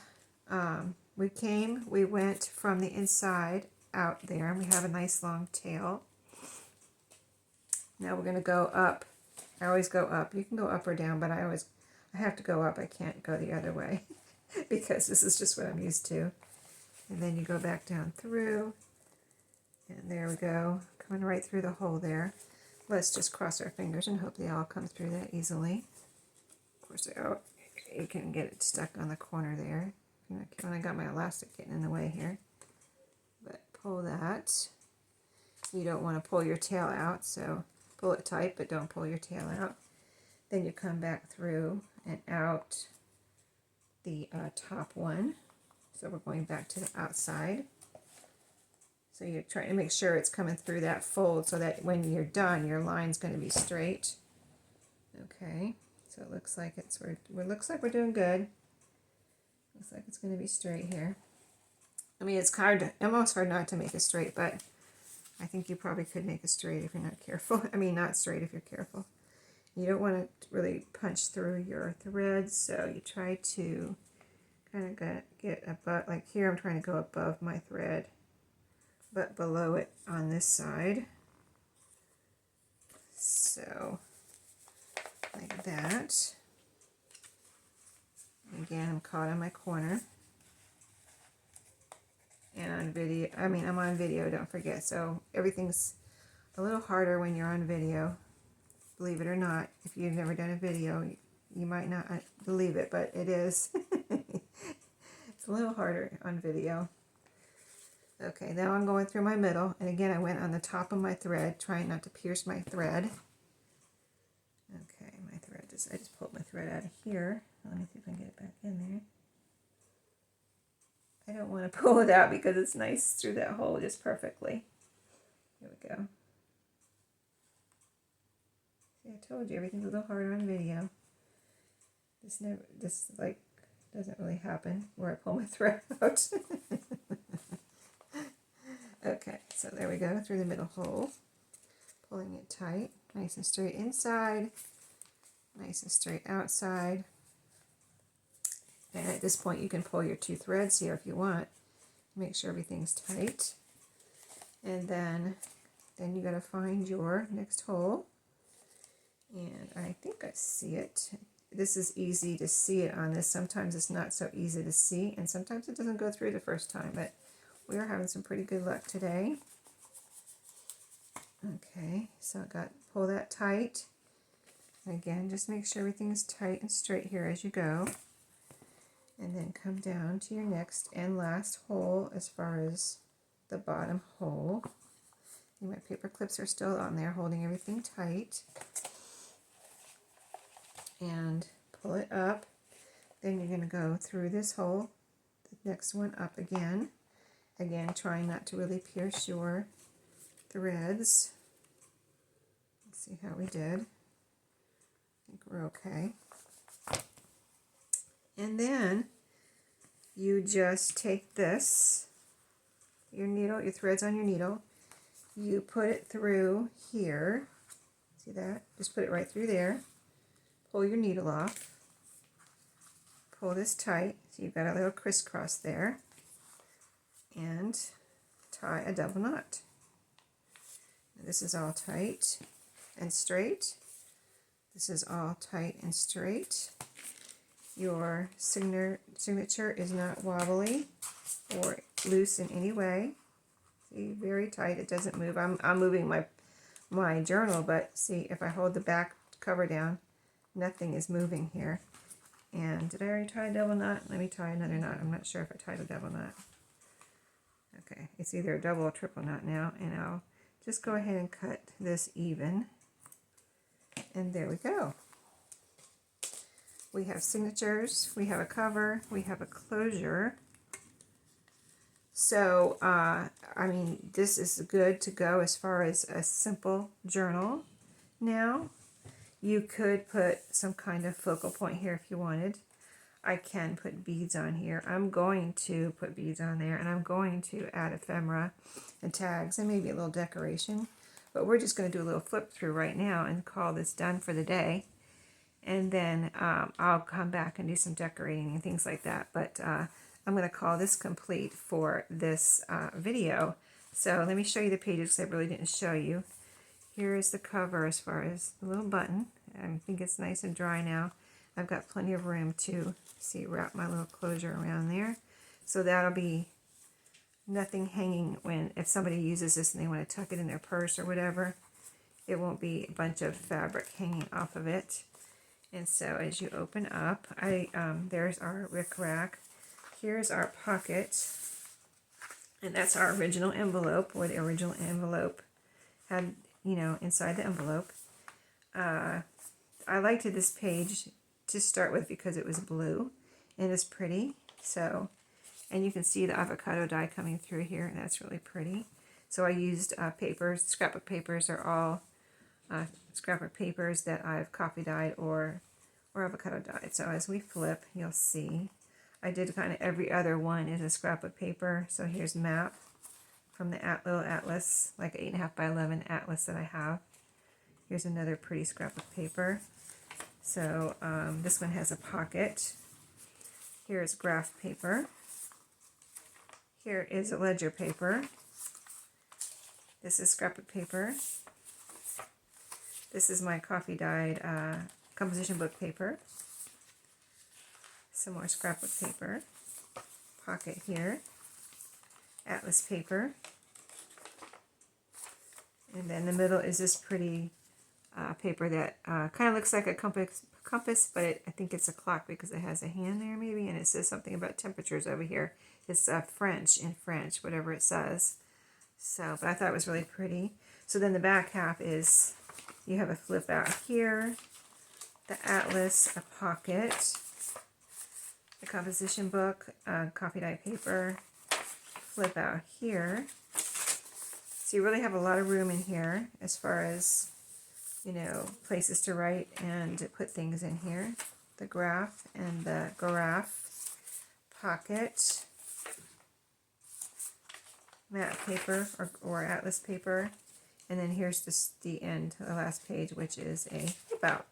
we went from the inside out there, and we have a nice long tail. Now we're going to go up. I always go up. You can go up or down, but I have to go up. I can't go the other way because this is just what I'm used to. And then you go back down through, and there we go, coming right through the hole there. Let's just cross our fingers and hope they all come through that easily. Of course, you can get it stuck on the corner there. When I got my elastic getting in the way here. But pull that. You don't want to pull your tail out, so pull it tight, but don't pull your tail out. Then you come back through and out the top one. So we're going back to the outside. So you're trying to make sure it's coming through that fold so that when you're done, your line's going to be straight. Okay, so it looks like we're doing good. Looks like it's going to be straight here. I mean, it's almost hard not to make it straight, but I think you probably could make it straight if you're not careful. I mean, not straight if you're careful. You don't want to really punch through your threads, so you try to kind of get above, like here I'm trying to go above my thread, but below it on this side. So, like that. Again, I'm caught on my corner. And on video, I'm on video, don't forget. So everything's a little harder when you're on video. Believe it or not, if you've never done a video, you might not believe it, but it is. It's a little harder on video. Okay, now I'm going through my middle, and again I went on the top of my thread, trying not to pierce my thread. Okay, my thread I just pulled my thread out of here. Let me see if I can get it back in there. I don't want to pull it out because it's nice through that hole just perfectly. Here we go. See, I told you everything's a little harder on video. This like doesn't really happen where I pull my thread out. Okay, so there we go, through the middle hole. Pulling it tight, nice and straight inside, nice and straight outside. And at this point you can pull your two threads here if you want. Make sure everything's tight. And then you gotta find your next hole. And I think I see it. This is easy to see it on this. Sometimes it's not so easy to see, and sometimes it doesn't go through the first time, but we are having some pretty good luck today. Okay, so pull that tight. And again, just make sure everything is tight and straight here as you go. And then come down to your next and last hole as far as the bottom hole. And my paper clips are still on there, holding everything tight. And pull it up. Then you're going to go through this hole, the next one up again. Again, trying not to really pierce your threads. Let's see how we did. I think we're okay. And then you just take this, your needle, your threads on your needle, you put it through here. See that? Just put it right through there. Pull your needle off. Pull this tight, so you've got a little crisscross there. And tie a double knot. Now this is all tight and straight. This is all tight and straight. Your signature is not wobbly or loose in any way. See, very tight. It doesn't move. I'm moving my journal, but see, if I hold the back cover down, nothing is moving here. And did I already tie a double knot? Let me tie another knot. I'm not sure if I tied a double knot. Okay, it's either a double or triple knot now, and I'll just go ahead and cut this even. And there we go. We have signatures, we have a cover, we have a closure. So, I mean, this is good to go as far as a simple journal. Now, You could put some kind of focal point here if you wanted. I can put beads on here. I'm going to put beads on there, and I'm going to add ephemera and tags and maybe a little decoration. But we're just going to do a little flip through right now and call this done for the day. And then I'll come back and do some decorating and things like that. But I'm going to call this complete for this video. So let me show you the pages because I really didn't show you. Here is the cover as far as the little button. I think it's nice and dry now. I've got plenty of room to wrap my little closure around there. So that'll be nothing hanging if somebody uses this and they want to tuck it in their purse or whatever. It won't be a bunch of fabric hanging off of it. And so as you open up, there's our rickrack. Here's our pocket. And that's our original envelope, or the original envelope had, inside the envelope. I liked this page to start with because it was blue and it's pretty. So, and you can see the avocado dye coming through here, and that's really pretty. So I used papers. Scrapbook papers are all scrapbook papers that I've coffee dyed or avocado dyed. So as we flip, you'll see I did kind of every other one is a scrapbook paper. So here's map from the little atlas, like 8.5 by 11 atlas that I have. Here's another pretty scrapbook paper. So this one has a pocket. Here's graph paper. Here is a ledger paper. This is scrapbook paper. This is my coffee dyed composition book paper. Some more scrapbook paper. Pocket here. Atlas paper. And then the middle is this pretty paper that kind of looks like a compass, but I think it's a clock because it has a hand there maybe, and it says something about temperatures over here. It's French, whatever it says. So, but I thought it was really pretty. So then the back half is, you have a flip out here, the atlas, a pocket, the composition book, coffee dye paper, flip out here. So you really have a lot of room in here as far as, places to write and to put things in here. The graph and the graph, pocket, matte paper or atlas paper, and then here's the end, the last page, which is a flip out.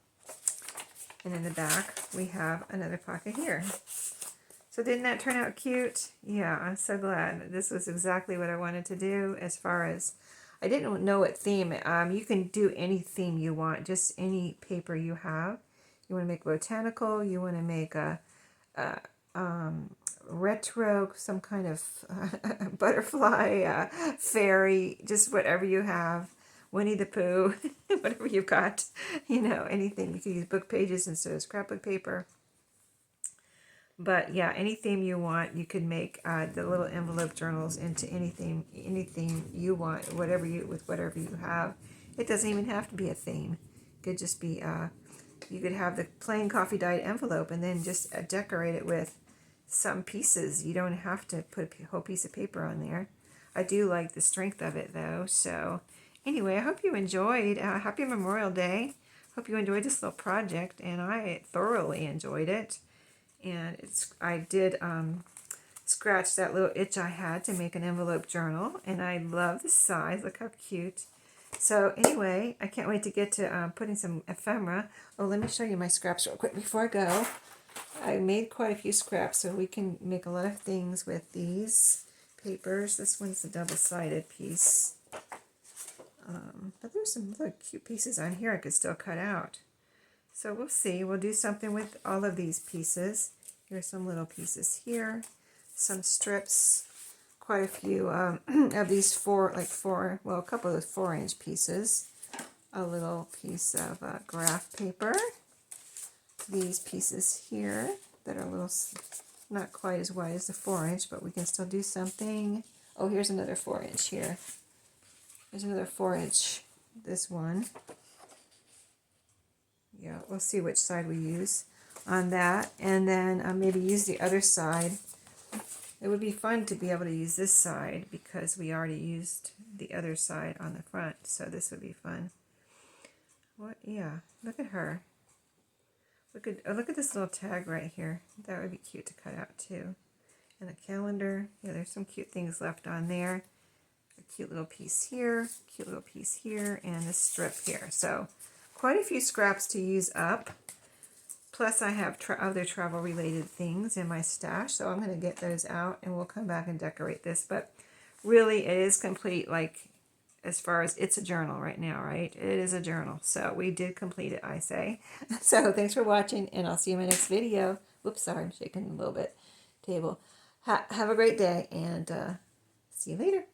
And in the back we have another pocket here. So didn't that turn out cute? Yeah, I'm so glad. This was exactly what I wanted to do. As far as, I didn't know what theme. You can do any theme you want, just any paper you have. You want to make botanical, you want to make a retro, some kind of butterfly, fairy, just whatever you have. Winnie the Pooh, whatever you've got, anything. You can use book pages instead of scrapbook paper. But yeah, any theme you want, you can make the little envelope journals into anything you want, whatever you have. It doesn't even have to be a theme. It could just be, you could have the plain coffee dyed envelope and then just decorate it with some pieces. You don't have to put a whole piece of paper on there. I do like the strength of it though. So anyway, I hope you enjoyed. Happy Memorial Day. Hope you enjoyed this little project, and I thoroughly enjoyed it. And I did scratch that little itch I had to make an envelope journal, and I love the size. Look how cute. So anyway, I can't wait to get to putting some ephemera. Oh, let me show you my scraps real quick before I go. I made quite a few scraps, so we can make a lot of things with these papers. This one's the double-sided piece. But there's some really cute pieces on here I could still cut out. So we'll see. We'll do something with all of these pieces. Here's some little pieces here. Some strips. Quite a few of these a couple of those 4-inch pieces. A little piece of graph paper. These pieces here that are a little, not quite as wide as the 4-inch, but we can still do something. Oh, here's another 4-inch here. There's another 4-inch. This one. Yeah, we'll see which side we use on that, and then maybe use the other side. It would be fun to be able to use this side because we already used the other side on the front, so this would be fun. What? Yeah, look at her. Look at this little tag right here. That would be cute to cut out too. And a calendar. Yeah, there's some cute things left on there. A cute little piece here, cute little piece here, and a strip here. So quite a few scraps to use up. Plus I have other travel related things in my stash. So I'm going to get those out and we'll come back and decorate this. But really it is complete, like as far as it's a journal right now, right? It is a journal. So we did complete it, I say. So thanks for watching and I'll see you in my next video. Whoops, sorry, I'm shaking a little bit. Table. Have a great day and see you later.